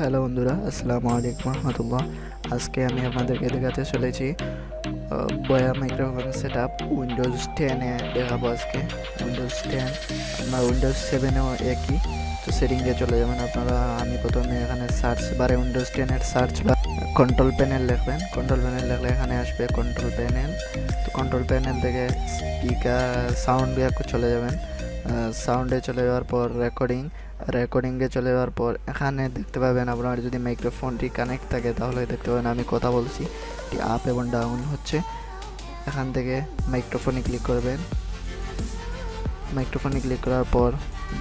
Hello বন্ধুরা, আসসালামু আলাইকুম রহমতুল্লাহ। আজকে আমি আপনাদেরকে দেখাতে চলেছি বয়া মাইক্রোফোন সেট আপ উইন্ডোজ 10-এ দেখাবো। আজকে উইন্ডোজ 10, আপনার উইন্ডোজ 7-এও একই। তো সেটিংয়ে চলে যাবেন আপনারা। আমি প্রথমে এখানে সার্চ বারে উইন্ডোজ 10-এর সার্চ বা কন্ট্রোল প্যানেল লিখবেন। কন্ট্রোল প্যানেল লিখলে এখানে আসবে কন্ট্রোল প্যানেল। তো কন্ট্রোল প্যানেল থেকে স্পিকার সাউন্ড চলে যাবেন। সাউন্ডে চলে যাওয়ার পর রেকর্ডিংয়ে চলে যাওয়ার পর এখানে দেখতে পাবেন আপনার যদি মাইক্রোফোনটি কানেক্ট থাকে তাহলে দেখতে পাবেন আমি কথা বলছি, এটি আপ এবং ডাউন হচ্ছে। এখান থেকে মাইক্রোফোনে ক্লিক করবেন। মাইক্রোফোনে ক্লিক করার পর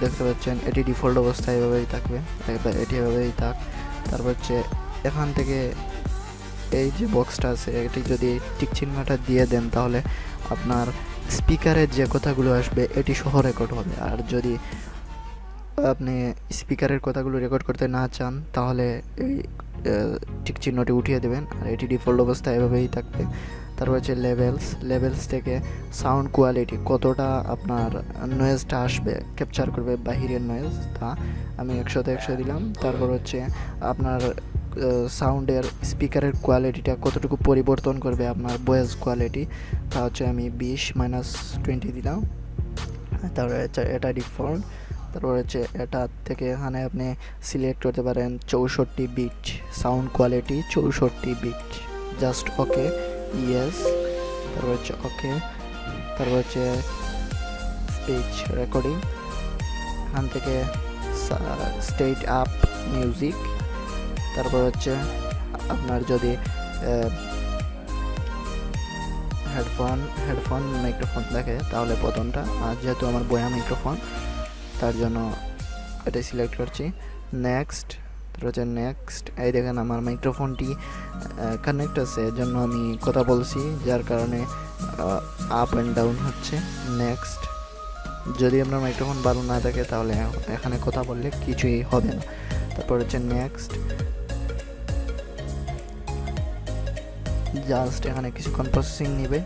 দেখতে পাচ্ছেন এটি ডিফল্ট অবস্থায় এভাবেই থাকবে, এটি এভাবেই থাক। তারপর হচ্ছে এখান থেকে এই যে বক্সটা আছে এটি যদি টিক চিহ্নটা দিয়ে দেন তাহলে আপনার স্পিকারের যে কথাগুলো আসবে এটি সহ রেকর্ড হবে। আর যদি আপনি স্পিকারের কথাগুলো রেকর্ড করতে না চান তাহলে এই টিক চিহ্নটি উঠিয়ে দেবেন। আর এটি ডিফল্ট অবস্থায় এভাবেই থাকবে। তারপর হচ্ছে লেভেলস থেকে সাউন্ড কোয়ালিটি কতটা আপনার নয়েজটা আসবে, ক্যাপচার করবে বাহিরের নয়েজ, তা আমি 100-তে 100 দিলাম। তারপর হচ্ছে আপনার সাউন্ডের স্পিকারের কোয়ালিটিটা কতটুকু পরিবর্তন করবে আপনার ভয়েস কোয়ালিটি, তা হচ্ছে আমি 20-20 দিলাম। তারপরে হচ্ছে এটা ডিফল্ট। তারপর হচ্ছে এটা থেকে এখানে আপনি সিলেক্ট করতে পারেন 64 bit sound quality, 64 bit. Just okay, yes. তারপর হচ্ছে ওকে। তারপর হচ্ছে স্পিচ রেকর্ডিং, এখান থেকে স্টেট আপ মিউজিক। তারপর হচ্ছে আপনার যদি হেডফোন মাইক্রোফোন দেখে তাহলে প্রথমটা, আর যেহেতু আমার বয়া মাইক্রোফোন তার জন্য এটাই সিলেক্ট করছি। নেক্সট। তারপর হচ্ছে নেক্সট। এই দেখেন আমার মাইক্রোফোনটি কানেক্ট আছে, এর জন্য আমি কথা বলছি, যার কারণে আপ অ্যান্ড ডাউন হচ্ছে। নেক্সট। যদি আপনার মাইক্রোফোন ভালো না থাকে তাহলে এখানে কথা বললে কিছুই হবে না। তারপর হচ্ছে নেক্সট। জাস্ট এখানে কিছুক্ষণ প্রসেসিং নেবে,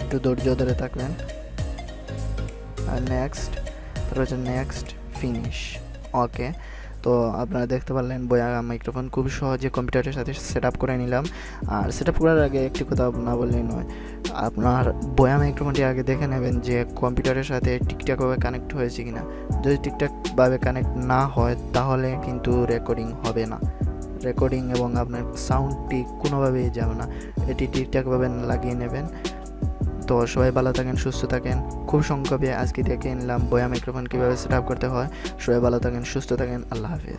একটু ধৈর্য ধরে থাকবেন। আর নেক্সট। তারপর হচ্ছে নেক্সট, ফিনিশ, ওকে। তো আপনারা দেখতে পারলেন বয়া মাইক্রোফোন খুব সহজে কম্পিউটারের সাথে সেট আপ করে নিলাম। আর সেট আপ করার আগে একটি কথা না বললেই নয়, আপনার বয়া মাইক্রোফোনটি আগে দেখে নেবেন যে কম্পিউটারের সাথে ঠিকঠাকভাবে কানেক্ট হয়েছে কিনা। যদি ঠিকঠাকভাবে কানেক্ট না হয় তাহলে কিন্তু রেকর্ডিং হবে না, রেকর্ডিং এবং আপনার সাউন্ডটি কোনোভাবেই যাবে না। এটি ঠিকঠাকভাবে লাগিয়ে নেবেন। তো সবাই ভালো থাকেন, সুস্থ থাকেন। খুব সংক্ষেপে আজকে দেখে নিলাম বয়া মাইক্রোফোন কীভাবে সেট আপ করতে হয়। সবাই ভালো থাকেন, সুস্থ থাকেন, আল্লাহ হাফিজ।